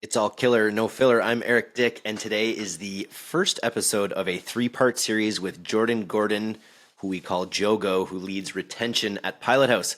It's all killer, no filler. I'm Eric Dick, and today is the first episode of a three-part series with Jordan Gordon, who we call Jogo, who leads retention at Pilothouse.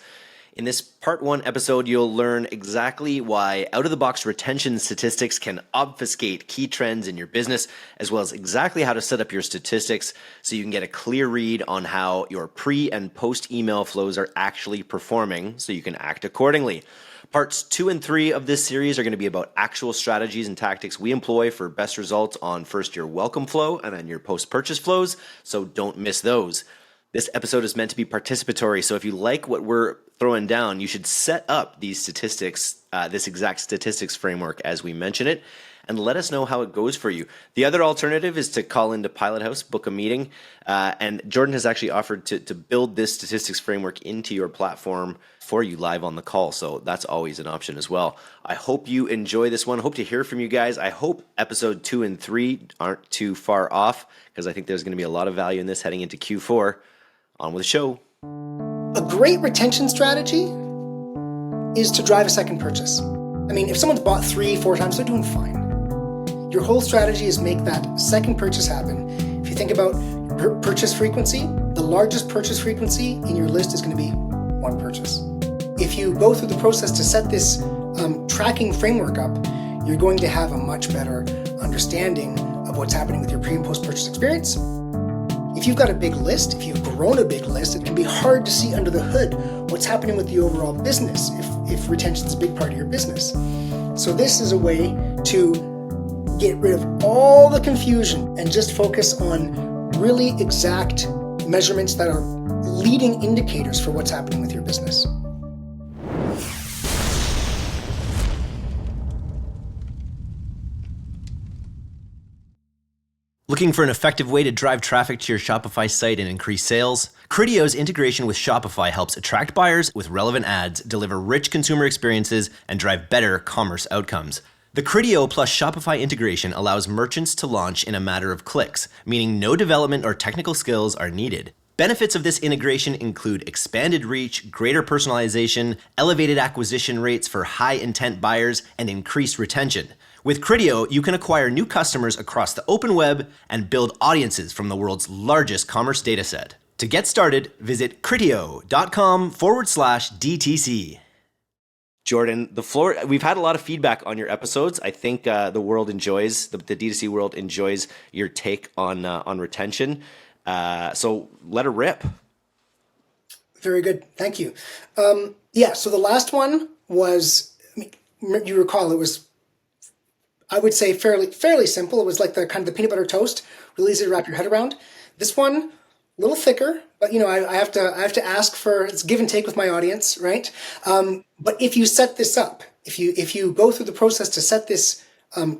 In this part one episode, you'll learn exactly why out-of-the-box retention statistics can obfuscate key trends in your business, as well as exactly how to set up your statistics so you can get a clear read on how your pre- and post-email flows are actually performing so you can act accordingly. Parts 2 and 3 of this series are going to be about actual strategies and tactics we employ for best results on first your welcome flow and then your post-purchase flows, so don't miss those. This episode is meant to be participatory, so if you like what we're throwing down, you should set up these statistics, this exact statistics framework as we mention it, and let us know how it goes for you. The other alternative is to call into Pilothouse, book a meeting, and Jordan has actually offered to build this statistics framework into your platform for you live on the call, so that's always an option as well. I hope you enjoy this one. Hope to hear from you guys. I hope episode 2 and 3 aren't too far off, because I think there's going to be a lot of value in this heading into Q4. On with the show. A great retention strategy is to drive a second purchase. I mean, if someone's bought 3-4 times, they're doing fine. Your whole strategy is make that second purchase happen. If you think about purchase frequency, the largest purchase frequency in your list is going to be one purchase. If you go through the process to set this tracking framework up, you're going to have a much better understanding of what's happening with your pre- and post-purchase experience. If you've got a big list, if you've grown a big list, it can be hard to see under the hood what's happening with the overall business if retention is a big part of your business. So this is a way to get rid of all the confusion and just focus on really exact measurements that are leading indicators for what's happening with your business. Looking for an effective way to drive traffic to your Shopify site and increase sales? Criteo's integration with Shopify helps attract buyers with relevant ads, deliver rich consumer experiences, and drive better commerce outcomes. The Criteo plus Shopify integration allows merchants to launch in a matter of clicks, meaning no development or technical skills are needed. Benefits of this integration include expanded reach, greater personalization, elevated acquisition rates for high-intent buyers, and increased retention. With Criteo, you can acquire new customers across the open web and build audiences from the world's largest commerce dataset. To get started, visit criteo.com/DTC. Jordan, the floor. We've had a lot of feedback on your episodes. I think the world enjoys, the D2C world enjoys your take on retention. So let her rip. Very good. Thank you. So the last one was, you recall, it was, I would say, fairly simple. It was like the kind of the peanut butter toast, really easy to wrap your head around. This one, a little thicker, but I have to ask for, it's give and take with my audience, right? But if you set this up, if you go through the process to set this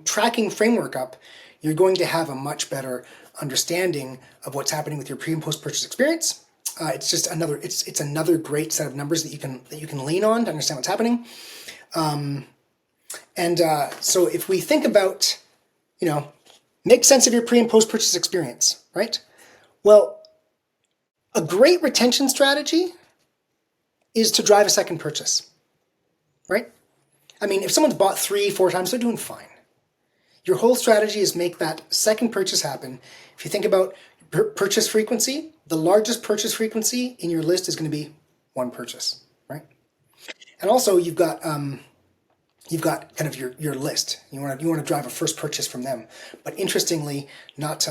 tracking framework up, you're going to have a much better understanding of what's happening with your pre and post purchase experience. It's just another great set of numbers that you can lean on to understand what's happening. So if we think about, make sense of your pre and post purchase experience, right? Well, a great retention strategy is to drive a second purchase, right? I mean, if someone's bought 3-4 times, they're doing fine. Your whole strategy is make that second purchase happen. If you think about purchase frequency, the largest purchase frequency in your list is going to be one purchase, right? And also you've got kind of your list. You want to drive a first purchase from them. But interestingly, not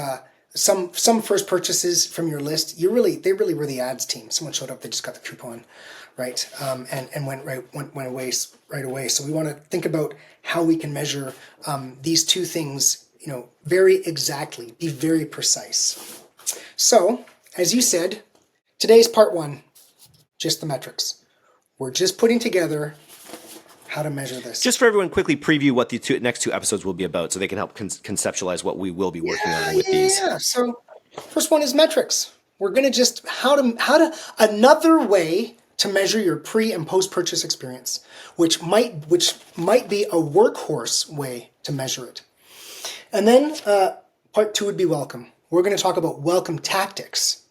some first purchases from your list, they really were the ads team. Someone showed up, they just got the coupon, right? And went away right away. So we want to think about how we can measure these two things, very exactly, be very precise. So, as you said, today's part one, just the metrics. We're just putting together how to measure this. Just for everyone, quickly preview what the next two episodes will be about so they can help conceptualize what we will be working on with these. Yeah. So first one is metrics. We're going to just how to another way to measure your pre and post purchase experience, which might be a workhorse way to measure it. And then part two would be welcome. We're going to talk about welcome tactics.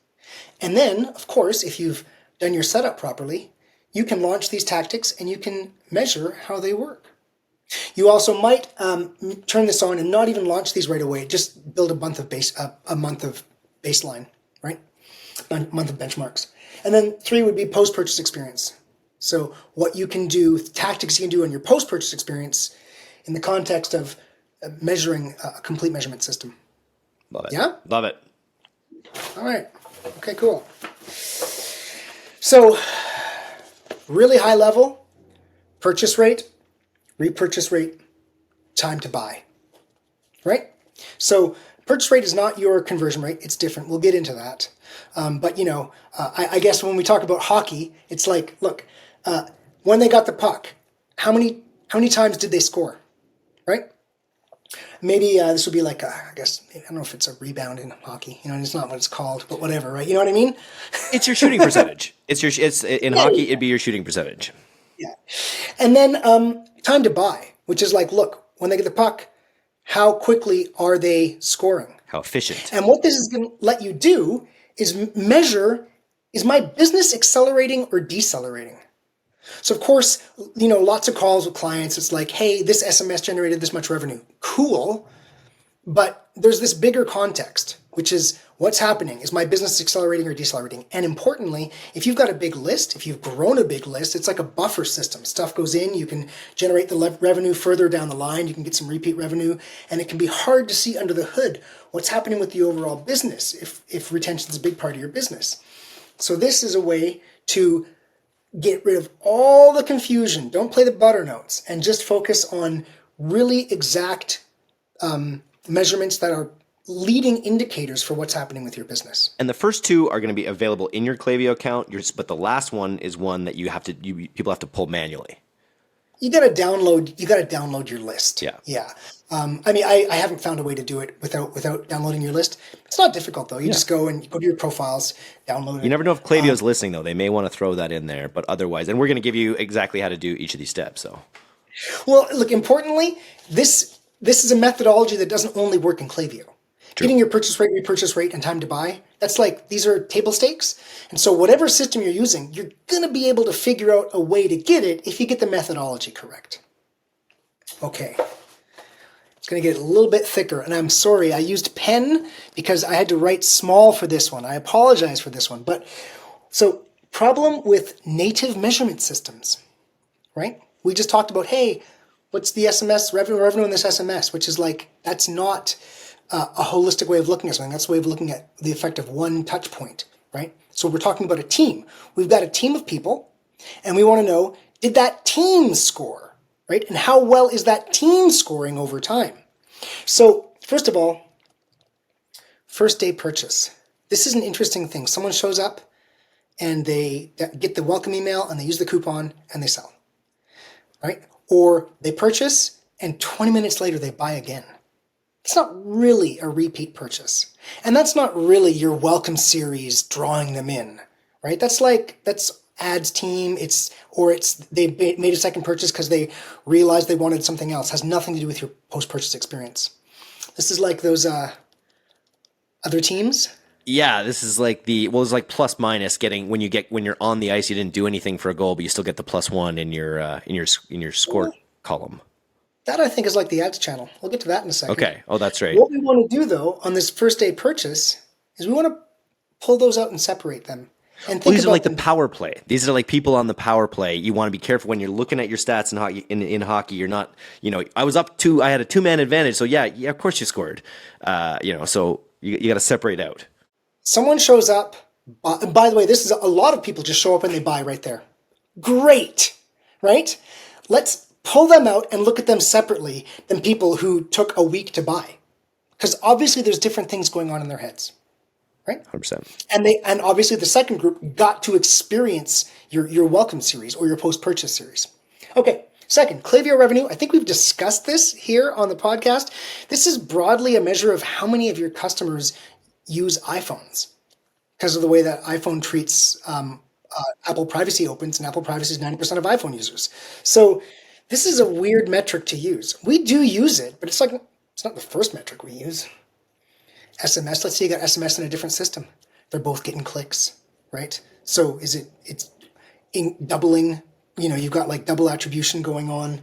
And then, of course, if you've done your setup properly, you can launch these tactics and you can measure how they work. You also might turn this on and not even launch these right away. Just build a month of baseline, right? A month of benchmarks. And then 3 would be post-purchase experience. So what you can do, tactics you can do on your post-purchase experience in the context of measuring a complete measurement system. Love it. Yeah? Love it. All right. Okay, cool. So really high level, purchase rate, repurchase rate, time to buy, right? So purchase rate is not your conversion rate. It's different. We'll get into that. But, I guess when we talk about hockey, it's like, look, when they got the puck, how many times did they score, right? Maybe this would be like, I don't know if it's a rebound in hockey. It's not what it's called, but whatever, right? You know what I mean? It's your shooting percentage. It's in hockey, it'd be your shooting percentage. Yeah. And then time to buy, which is like, look, when they get the puck, how quickly are they scoring? How efficient. And what this is going to let you do is measure, is my business accelerating or decelerating? So of course, lots of calls with clients. It's like, hey, this SMS generated this much revenue. Cool. But there's this bigger context, which is what's happening. Is my business accelerating or decelerating? And importantly, if you've got a big list, if you've grown a big list, it's like a buffer system. Stuff goes in, you can generate the revenue further down the line, you can get some repeat revenue, and it can be hard to see under the hood what's happening with the overall business if retention is a big part of your business. So this is a way to get rid of all the confusion. Don't play the butter notes and just focus on really exact measurements that are leading indicators for what's happening with your business. And the first 2 are going to be available in your Klaviyo account, but the last one is one that people have to pull manually. You got to download your list. Yeah. Yeah. I haven't found a way to do it without downloading your list. It's not difficult though. You just go and go to your profiles, download it. You never know if Klaviyo's listening though. They may want to throw that in there, but otherwise, and we're going to give you exactly how to do each of these steps. So, well, look, importantly, this is a methodology that doesn't only work in Klaviyo. True. Getting your purchase rate, repurchase rate, and time to buy, these are table stakes. And so whatever system you're using, you're going to be able to figure out a way to get it if you get the methodology correct. Okay. It's going to get a little bit thicker. And I'm sorry, I used pen because I had to write small for this one. I apologize for this one. But so problem with native measurement systems, right? We just talked about, hey, what's the SMS revenue in this SMS, which is like, that's not a holistic way of looking at something. That's a way of looking at the effect of one touch point, right? So we're talking about a team. We've got a team of people, and we want to know, did that team score, right? And how well is that team scoring over time? So first of all, first day purchase. This is an interesting thing. Someone shows up, and they get the welcome email, and they use the coupon, and they sell, right? Or they purchase, and 20 minutes later, they buy again. It's not really a repeat purchase. And that's not really your welcome series drawing them in, right? That's ads team. They made a second purchase because they realized they wanted something else. It has nothing to do with your post-purchase experience. This is like those other teams. Yeah, this is like it's like plus minus getting when you're on the ice, you didn't do anything for a goal, but you still get the +1 in your score column. That I think is like the ads channel. We'll get to that in a second. Okay. Oh, that's right. What we want to do though on this first day purchase is we want to pull those out and separate them. And think these are like them. The power play. These are like people on the power play. You want to be careful when you're looking at your stats in hockey. In hockey, you're not. I was up 2. I had a 2-man advantage. So yeah, of course you scored. So you got to separate out. Someone shows up. By the way, this is a lot of people just show up and they buy right there. Great, right? Let's pull them out and look at them separately than people who took a week to buy. Because obviously there's different things going on in their heads, right? 100%. And obviously the second group got to experience your welcome series or your post-purchase series. Okay, second, Klaviyo revenue. I think we've discussed this here on the podcast. This is broadly a measure of how many of your customers use iPhones because of the way that iPhone treats Apple Privacy opens, and Apple Privacy is 90% of iPhone users. So this is a weird metric to use. We do use it, but it's not the first metric we use. SMS, let's say you got SMS in a different system. They're both getting clicks, right? So it's in doubling, you've got like double attribution going on,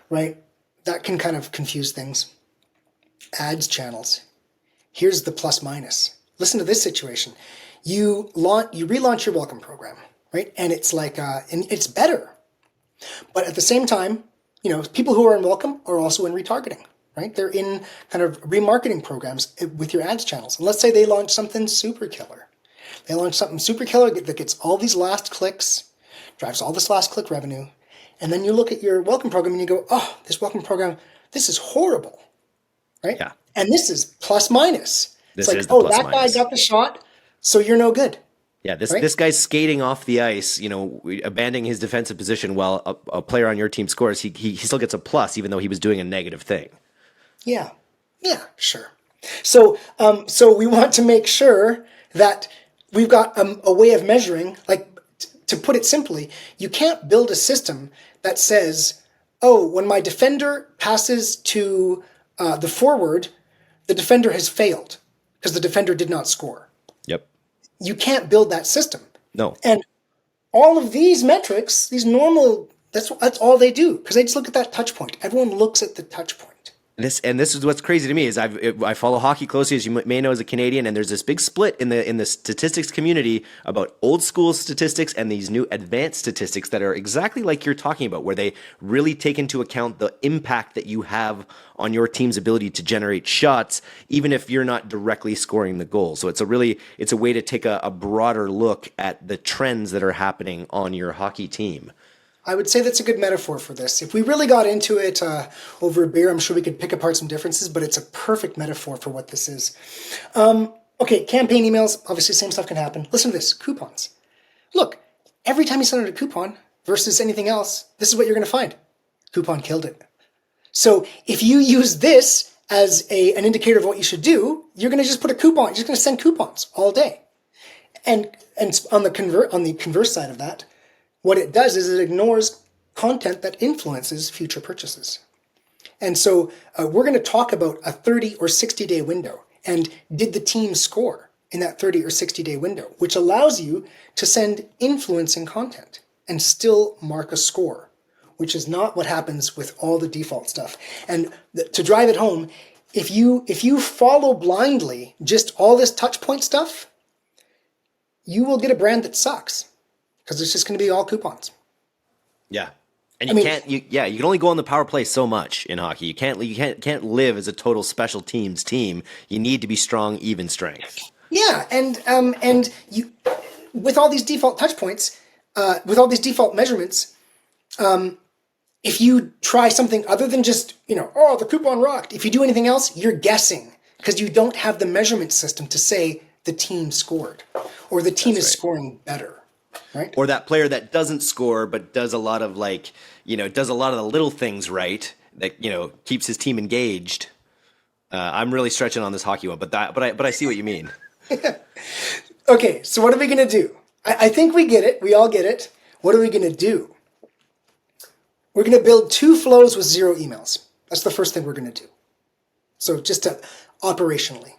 right? that can kind of confuse things. Ads channels. Here's the plus minus. Listen to this situation. You relaunch your welcome program, right? And it's like, and it's better. But at the same time, people who are in welcome are also in retargeting, right? They're in kind of remarketing programs with your ads channels. And let's say they launch something super killer. They launch something super killer that gets all these last clicks, drives all this last click revenue. And then you look at your welcome program and you go, oh, this welcome program, this is horrible, right? Yeah. And this is plus minus. This it's like, is the plus that minus. guy got the shot, so you're no good. Yeah, right? this guy's skating off the ice, abandoning his defensive position while a player on your team scores. He still gets a plus, even though he was doing a negative thing. Yeah, sure. So we want to make sure that we've got a way of measuring. Like, to put it simply, you can't build a system that says, oh, when my defender passes to the forward, the defender has failed because the defender did not score. Yep. You can't build that system. No. And all of these metrics, these normal, that's all they do, because they just look at that touch point. Everyone looks at the touch point. This is what's crazy to me is I follow hockey closely, as you may know, as a Canadian, and there's this big split in the statistics community about old school statistics and these new advanced statistics that are exactly like you're talking about, where they really take into account the impact that you have on your team's ability to generate shots, even if you're not directly scoring the goal. So it's a way to take a broader look at the trends that are happening on your hockey team. I would say that's a good metaphor for this. If we really got into it over a beer, I'm sure we could pick apart some differences, but it's a perfect metaphor for what this is. Okay, campaign emails, obviously same stuff can happen. Listen to this, coupons. Look, every time you send out a coupon versus anything else, this is what you're going to find. Coupon killed it. So if you use this as an indicator of what you should do, you're going to just put a coupon, you're just going to send coupons all day. And on the converse side of that, what it does is it ignores content that influences future purchases. And so we're going to talk about a 30 or 60 day window. And did the team score in that 30 or 60 day window, which allows you to send influencing content and still mark a score, which is not what happens with all the default stuff. And to drive it home, if you follow blindly just all this touch point stuff, you will get a brand that sucks. Because it's just going to be all coupons. Yeah, and you can only go on the power play so much in hockey. You can't live as a total special teams team. You need to be strong, even strength. Yeah, and you, with all these default touch points, with all these default measurements, if you try something other than just the coupon rocked. If you do anything else, you're guessing because you don't have the measurement system to say the team scored or the team is scoring better. Right. Or that player that doesn't score but does a lot of does a lot of the little things right that keeps his team engaged. I'm really stretching on this hockey one, but I see what you mean. Okay, so what are we gonna do? I think we get it. We all get it. What are we gonna do? We're gonna build 2 flows with 0 emails. That's the first thing we're gonna do. So just operationally,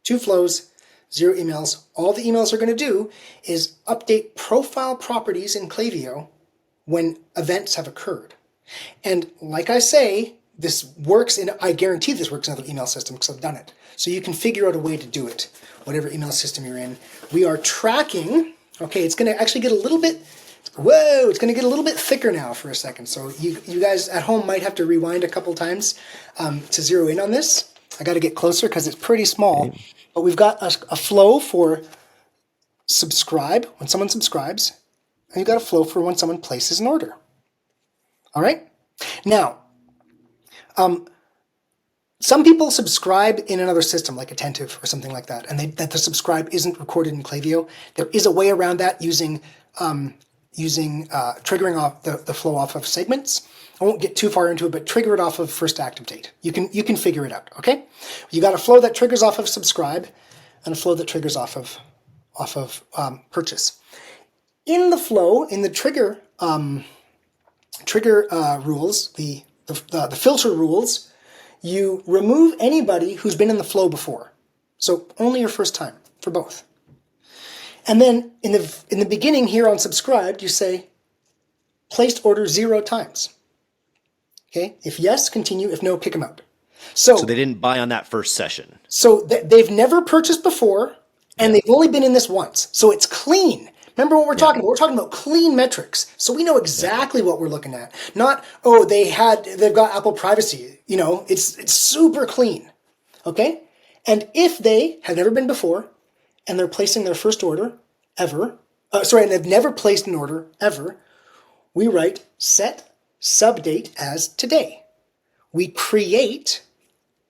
2 flows. 0 emails. All the emails are going to do is update profile properties in Klaviyo when events have occurred. And like I say, this works I guarantee this works in other email systems because I've done it. So you can figure out a way to do it, whatever email system you're in. We are tracking, okay, it's going to actually get a little bit, it's going to get a little bit thicker now for a second. So you guys at home might have to rewind a couple times to zero in on this. I got to get closer because it's pretty small. But we've got a flow for subscribe, when someone subscribes, and you've got a flow for when someone places an order. All right? Now, some people subscribe in another system, like Attentive or something like that, and that the subscribe isn't recorded in Klaviyo. There is a way around that using triggering off the flow off of segments. I won't get too far into it, but trigger it off of first active date. You can figure it out, okay? You got a flow that triggers off of subscribe and a flow that triggers off of purchase. In the flow, in the trigger rules, the filter rules, you remove anybody who's been in the flow before. So only your first time for both. And then in the beginning here on subscribed, you say placed order 0 times. Okay. If yes, continue. If no, kick them out. So they didn't buy on that first session. So they've never purchased before, and they've only been in this once. So it's clean. Remember what we're talking about? We're talking about clean metrics. So we know exactly what we're looking at. Not, oh, they've got Apple privacy. It's super clean. Okay? And if they have never been before, and they're placing their first order ever, and they've never placed an order ever, we write set subdate as today. We create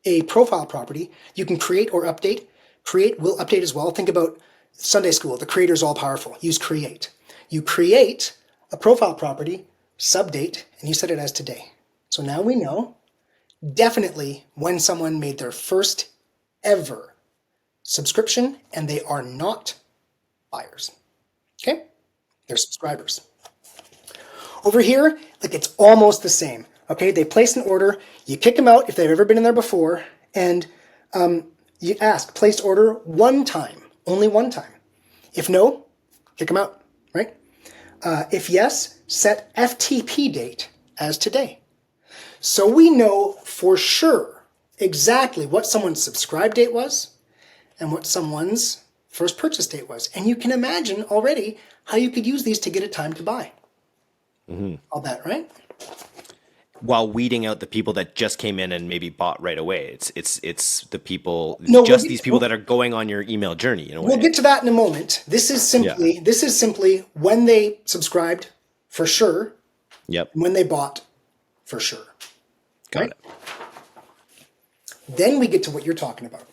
a profile property. You can create or update. Create will update as well. Think about Sunday school. The creator is all powerful. Use create. You create a profile property, subdate, and you set it as today. So now we know definitely when someone made their first ever subscription and they are not buyers. Okay? They're subscribers. Over here, it's almost the same. Okay, they place an order, you kick them out if they've ever been in there before, and you ask, placed order one time, only one time. If no, kick them out, right? If yes, set FTP date as today. So we know for sure exactly what someone's subscribe date was and what someone's first purchase date was. And you can imagine already how you could use these to get a time to buy. All that, right? While weeding out the people that just came in and maybe bought right away. It's the people, these people that are going on your email journey. We'll get to that in a moment. This is simply when they subscribed for sure. Yep. And when they bought for sure. Got it. Then we get to what you're talking about.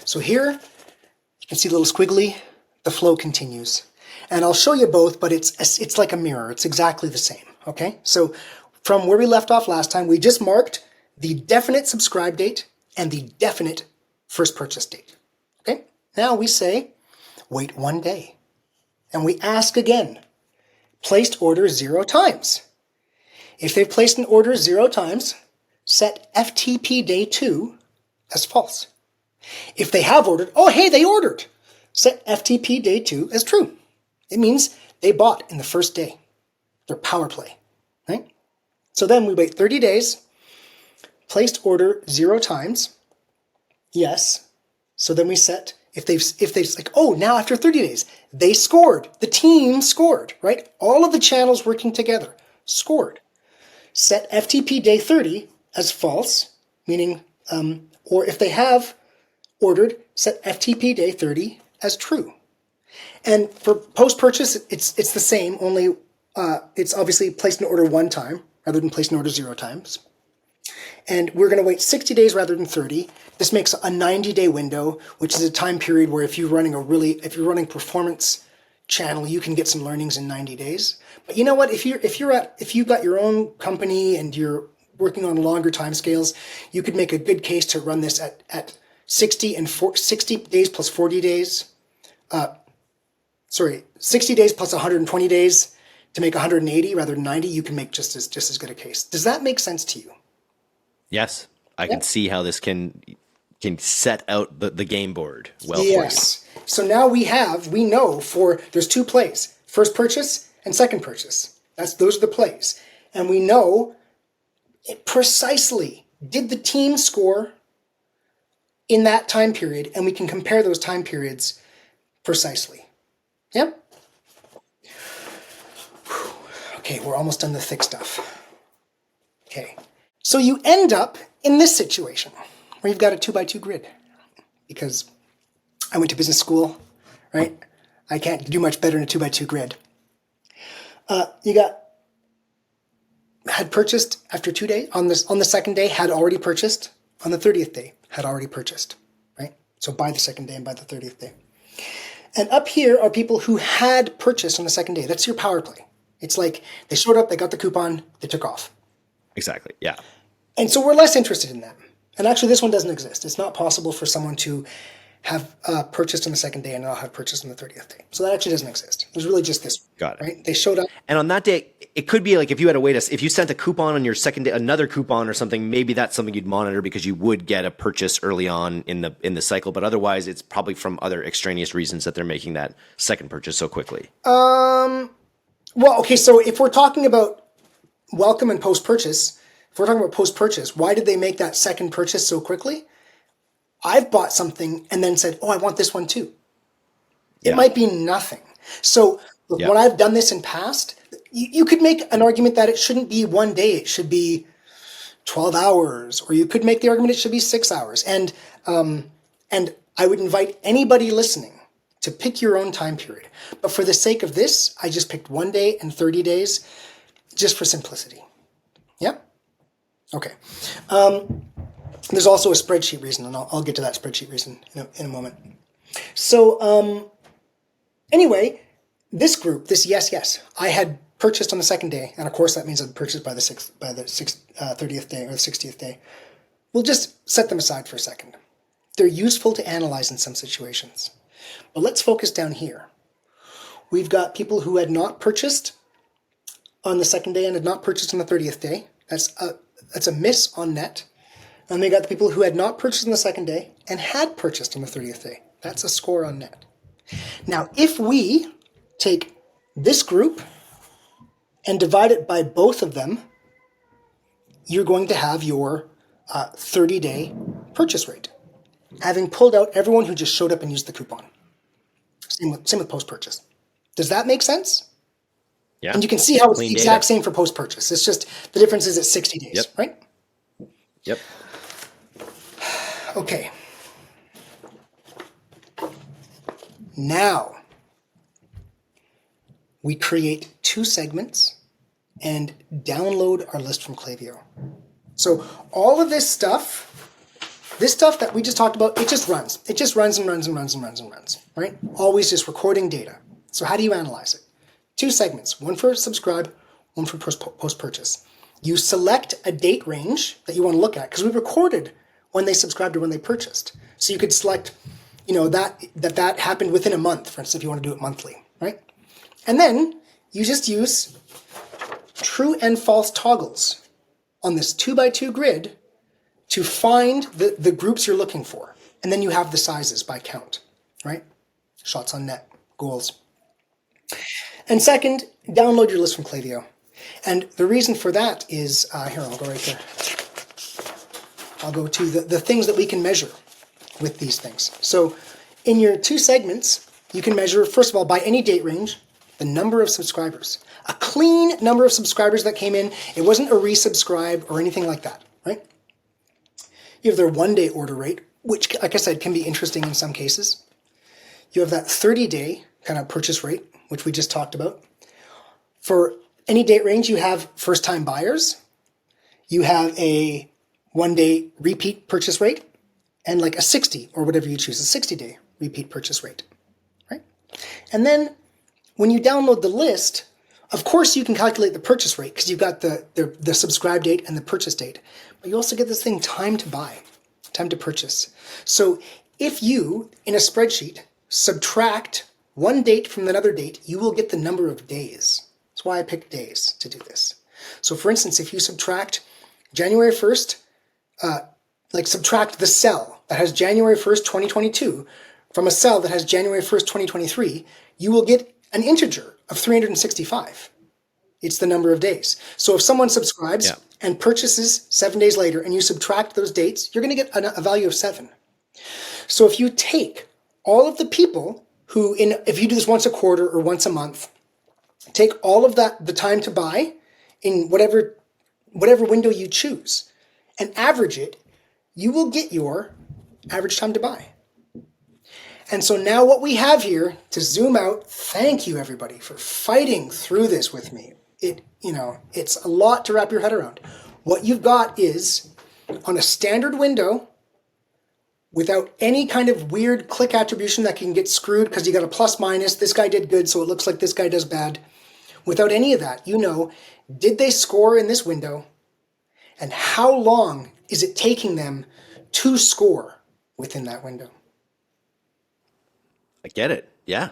So here you can see a little squiggly. The flow continues. And I'll show you both, but it's like a mirror. It's exactly the same. Okay? So from where we left off last time, we just marked the definite subscribe date and the definite first purchase date. Okay? Now we say, wait 1 day. And we ask again, placed order 0 times. If they've placed an order 0 times, set FTP day 2 as false. If they have ordered, oh, hey, they ordered. Set FTP day 2 as true. It means they bought in the first day. They're power play, right? So then we wait 30 days, placed order 0 times, yes. So then we set, if they've now after 30 days, they scored, the team scored, right? All of the channels working together scored. Set FTP day 30 as false, meaning, or if they have ordered, set FTP day 30 as true. And for post-purchase, it's the same, only it's obviously placed an order 1 time rather than placed an order 0 times. And we're going to wait 60 days rather than 30. This makes a 90-day window, which is a time period where if you're running performance channel, you can get some learnings in 90 days. But you know what? If you've got your own company and you're working on longer time scales, you could make a good case to run this at 60 days plus 40 days. 60 days plus 120 days to make 180 rather than 90. You can make just as good a case. Does that make sense to you? Yes, I can see how this can set out the game board well for you. So now we know there's 2 plays, first purchase and second purchase. Those are the plays. And we know precisely, did the team score in that time period? And we can compare those time periods precisely. Yep. Okay, we're almost done the thick stuff. Okay. So you end up in this situation where you've got a 2x2 grid, because I went to business school, right? I can't do much better in a 2x2 grid. Had purchased after 2 days, on the second day, had already purchased, on the 30th day, had already purchased, right? So by the second day and by the 30th day. And up here are people who had purchased on the second day. That's your power play. It's like they showed up, they got the coupon, they took off. Exactly, yeah. And so we're less interested in them. And actually, this one doesn't exist. It's not possible for someone to have purchased on the second day and not have purchased on the 30th day. So that actually doesn't exist. There's really just this. Got it. Right? They showed up. And on that day, it could be like if you had to wait, if you sent a coupon on your second day, another coupon or something, maybe that's something you'd monitor because you would get a purchase early on in the cycle. But otherwise, it's probably from other extraneous reasons that they're making that second purchase so quickly. Well, okay. So if we're talking about welcome and post-purchase, if we're talking about post-purchase, why did they make that second purchase so quickly? I've bought something and then said, oh, I want this one too. It might be nothing. So look, when I've done this in past, you could make an argument that it shouldn't be one day. It should be 12 hours, or you could make the argument it should be 6 hours. And I would invite anybody listening to pick your own time period. But for the sake of this, I just picked 1 day and 30 days just for simplicity. Yeah? Okay. There's also a spreadsheet reason, and I'll get to that spreadsheet reason in a moment. So anyway, this group, this yes, I had purchased on the second day, and of course that means I'd purchased by the 30th day or the 60th day. We'll just set them aside for a second. They're useful to analyze in some situations. But let's focus down here. We've got people who had not purchased on the second day and had not purchased on the 30th day. That's a miss on net. And we got the people who had not purchased on the second day and had purchased on the 30th day. That's a score on net. Now, if we take this group and divide it by both of them, you're going to have your 30-day purchase rate, having pulled out everyone who just showed up and used the coupon. Same with post-purchase. Does that make sense? Yeah. And you can see how it's the exact data. same for post-purchase. It's just the difference is it's 60 days, right? Yep. Okay. Now, we create 2 segments and download our list from Klaviyo. So all of this stuff that we just talked about, it just runs. It just runs and runs and runs and runs and runs, right? Always just recording data. So how do you analyze it? 2 segments, one for subscribe, one for post-purchase. You select a date range that you want to look at, because we recorded when they subscribed or when they purchased. So you could select, that happened within a month, for instance, if you want to do it monthly, right? And then you just use true and false toggles on this 2x2 grid to find the groups you're looking for. And then you have the sizes by count, right? Shots on net, goals. And second, download your list from Klaviyo. And the reason for that is, here, I'll go right there. I'll go to the things that we can measure with these things. So in your 2 segments, you can measure, first of all, by any date range, the number of subscribers. A clean number of subscribers that came in. It wasn't a resubscribe or anything like that, right? You have their 1-day order rate, which, like I said, can be interesting in some cases. You have that 30-day kind of purchase rate, which we just talked about. For any date range, you have first-time buyers. You have a 1-day repeat purchase rate, and like a 60, or whatever you choose, a 60-day repeat purchase rate, right? And then when you download the list, of course you can calculate the purchase rate because you've got the subscribe date and the purchase date. But you also get this thing, time to buy, time to purchase. So if you, in a spreadsheet, subtract one date from another date, you will get the number of days. That's why I picked days to do this. So for instance, if you subtract January 1st, subtract the cell that has January 1st, 2022 from a cell that has January 1st, 2023, you will get an integer of 365. It's the number of days. So if someone subscribes and purchases 7 days later and you subtract those dates, you're going to get a value of 7. So if you take all of the people who, if you do this once a quarter or once a month, take all of that, the time to buy in whatever window you choose and average it, you will get your average time to buy. And so now what we have here, to zoom out, thank you everybody for fighting through this with me. It's a lot to wrap your head around. What you've got is, on a standard window, without any kind of weird click attribution that can get screwed because you got a plus minus, this guy did good, so it looks like this guy does bad. Without any of that, did they score in this window? And how long is it taking them to score within that window? I get it. Yeah.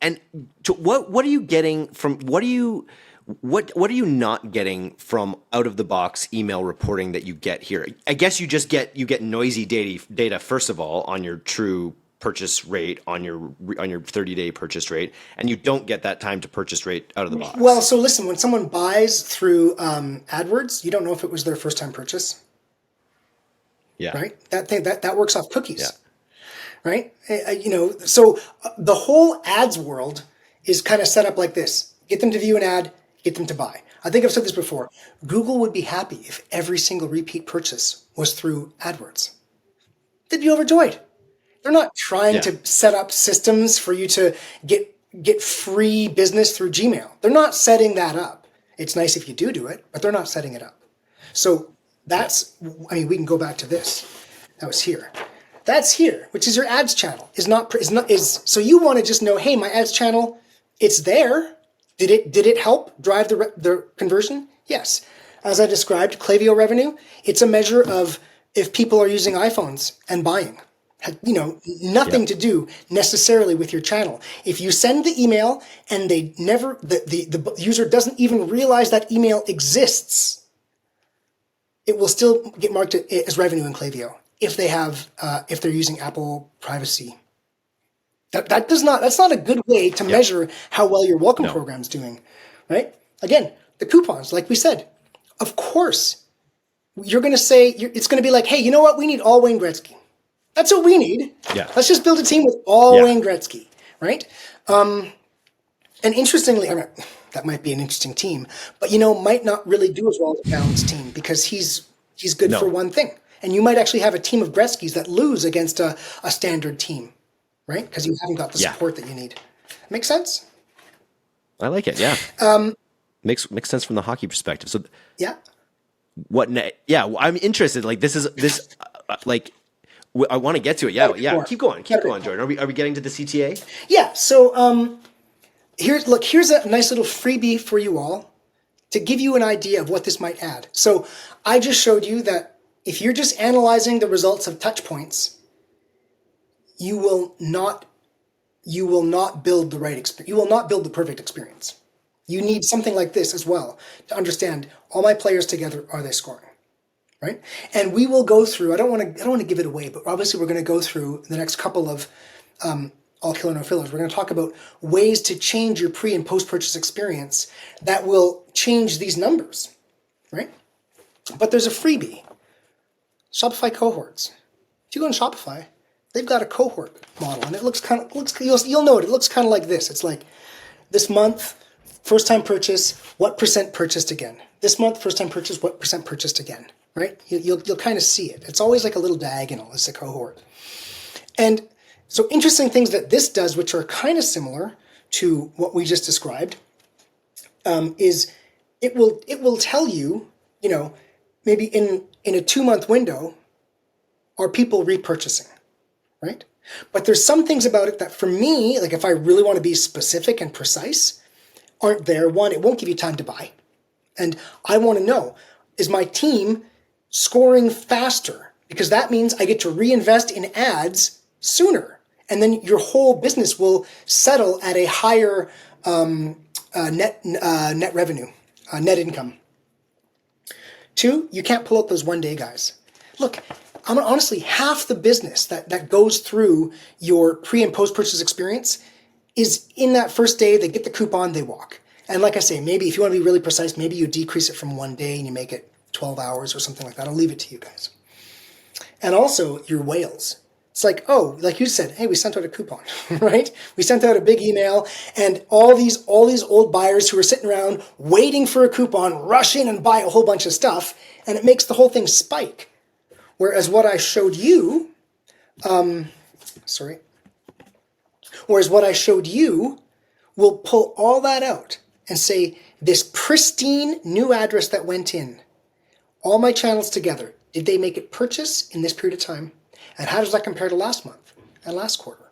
And what are you getting from, what are you not getting from out of the box email reporting that you get here? I guess you get noisy data first of all on your true purchase rate on your 30-day purchase rate, and you don't get that time to purchase rate out of the box. Well, so listen, when someone buys through AdWords, you don't know if it was their first time purchase. Yeah. Right? That works off cookies. Yeah. Right? So the whole ads world is kind of set up like this. Get them to view an ad, get them to buy. I think I've said this before. Google would be happy if every single repeat purchase was through AdWords. They'd be overjoyed. They're not trying to set up systems for you to get free business through Gmail. They're not setting that up. It's nice if you do it, but they're not setting it up. So we can go back to this. That was here. That's here, which is your ads channel. So you want to just know, hey, my ads channel, it's there. Did it help drive the conversion? Yes. As I described, Klaviyo revenue, it's a measure of if people are using iPhones and buying. Nothing to do necessarily with your channel. If you send the email and the user doesn't even realize that email exists, it will still get marked as revenue in Klaviyo if they're using Apple privacy. That's not a good way to measure how well your welcome program's doing, right? Again, the coupons, like we said, of course, you're going to say, it's going to be like, hey, you know what? We need all Wayne Gretzky. That's what we need. Yeah. Let's just build a team with all Wayne Gretzky, right? And interestingly, that might be an interesting team, but might not really do as well as a balanced team because he's good for one thing. And you might actually have a team of Gretzkys that lose against a standard team, right? Because you haven't got the support that you need. Make sense? I like it. Yeah. Makes sense from the hockey perspective. So I'm interested. Like this, I want to get to it. Yeah. Keep going, Jordan. Are we getting to the CTA? Yeah. So here's a nice little freebie for you all to give you an idea of what this might add. So I just showed you that if you're just analyzing the results of touch points, you will not build the right experience. You will not build the perfect experience. You need something like this as well to understand all my players together, are they scoring? Right? And we will go through, I don't want to give it away, but obviously we're going to go through the next couple of all killer no fillers. We're going to talk about ways to change your pre and post purchase experience that will change these numbers, right? But there's a freebie. Shopify cohorts. If you go on Shopify, they've got a cohort model, and it looks you'll know it. It looks kind of like this. It's like this month, first time purchase, what % purchased again? This month, first time purchase, what % purchased again? Right? You'll kind of see it. It's always like a little diagonal. It's a cohort. And so interesting things that this does, which are kind of similar to what we just described, is it will tell you, maybe in a 2-month window, are people repurchasing, right? But there's some things about it that for me, like if I really want to be specific and precise, aren't there. One, it won't give you time to buy. And I want to know, is my team scoring faster? Because that means I get to reinvest in ads sooner. And then your whole business will settle at a higher net revenue, net income. 2, you can't pull out those one-day guys. Look, honestly, half the business that goes through your pre- and post-purchase experience is in that first day. They get the coupon, they walk. And like I say, maybe if you want to be really precise, maybe you decrease it from 1 day and you make it 12 hours or something like that. I'll leave it to you guys. And also your whales. It's like, oh, like you said, hey, we sent out a coupon, right? We sent out a big email, and all these old buyers who are sitting around waiting for a coupon rush in and buy a whole bunch of stuff, and it makes the whole thing spike. Whereas what I showed you, will pull all that out and say, this pristine new address that went in, all my channels together, did they make it purchase in this period of time? And how does that compare to last month and last quarter?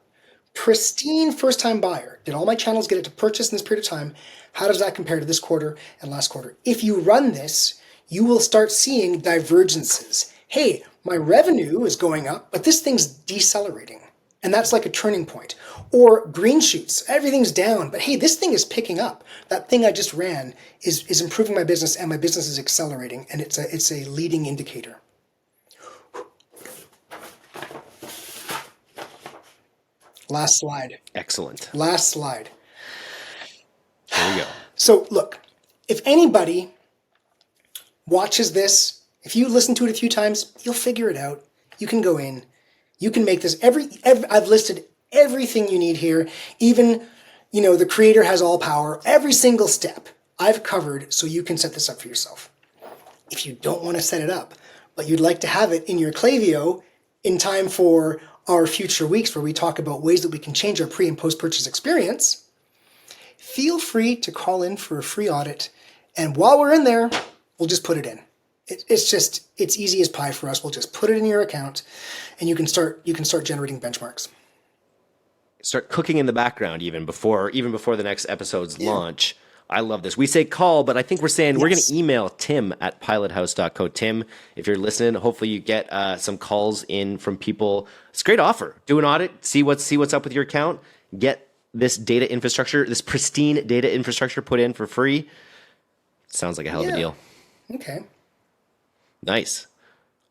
Pristine first-time buyer. Did all my channels get it to purchase in this period of time? How does that compare to this quarter and last quarter? If you run this, you will start seeing divergences. Hey, my revenue is going up, but this thing's decelerating. And that's like a turning point. Or green shoots. Everything's down, but hey, this thing is picking up. That thing I just ran is improving my business, and my business is accelerating, and it's a leading indicator. Last slide. Excellent. Last slide. There we go. So look, if anybody watches this, if you listen to it a few times, you'll figure it out. You can go in. You can make this. I've listed everything you need here. Even, the creator has all power. Every single step I've covered so you can set this up for yourself. If you don't want to set it up, but you'd like to have it in your Klaviyo in time for our future weeks where we talk about ways that we can change our pre- and post-purchase experience, feel free to call in for a free audit. And while we're in there, we'll just put it in. It's easy as pie for us. We'll just put it in your account and you can start generating benchmarks. Start cooking in the background even before the next episode's launch. I love this. We say call, but I think we're saying we're going to email tim@pilothouse.co. Tim, if you're listening, hopefully you get some calls in from people. It's a great offer. Do an audit, see what's up with your account, get this data infrastructure, this pristine data infrastructure put in for free. Sounds like a hell of a deal. Okay. Nice.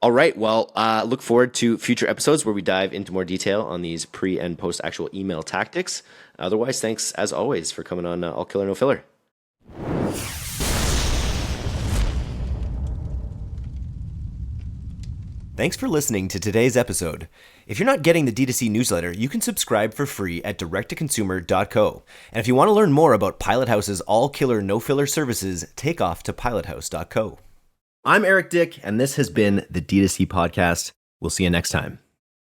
All right. Well, look forward to future episodes where we dive into more detail on these pre and post actual email tactics. Otherwise, thanks as always for coming on All Killer No Filler. Thanks for listening to today's episode. If you're not getting the D2C newsletter, you can subscribe for free at directtoconsumer.co. And if you want to learn more about Pilothouse's all killer no filler services, take off to pilothouse.co. I'm Eric Dick, and this has been the D2C podcast. We'll see you next time.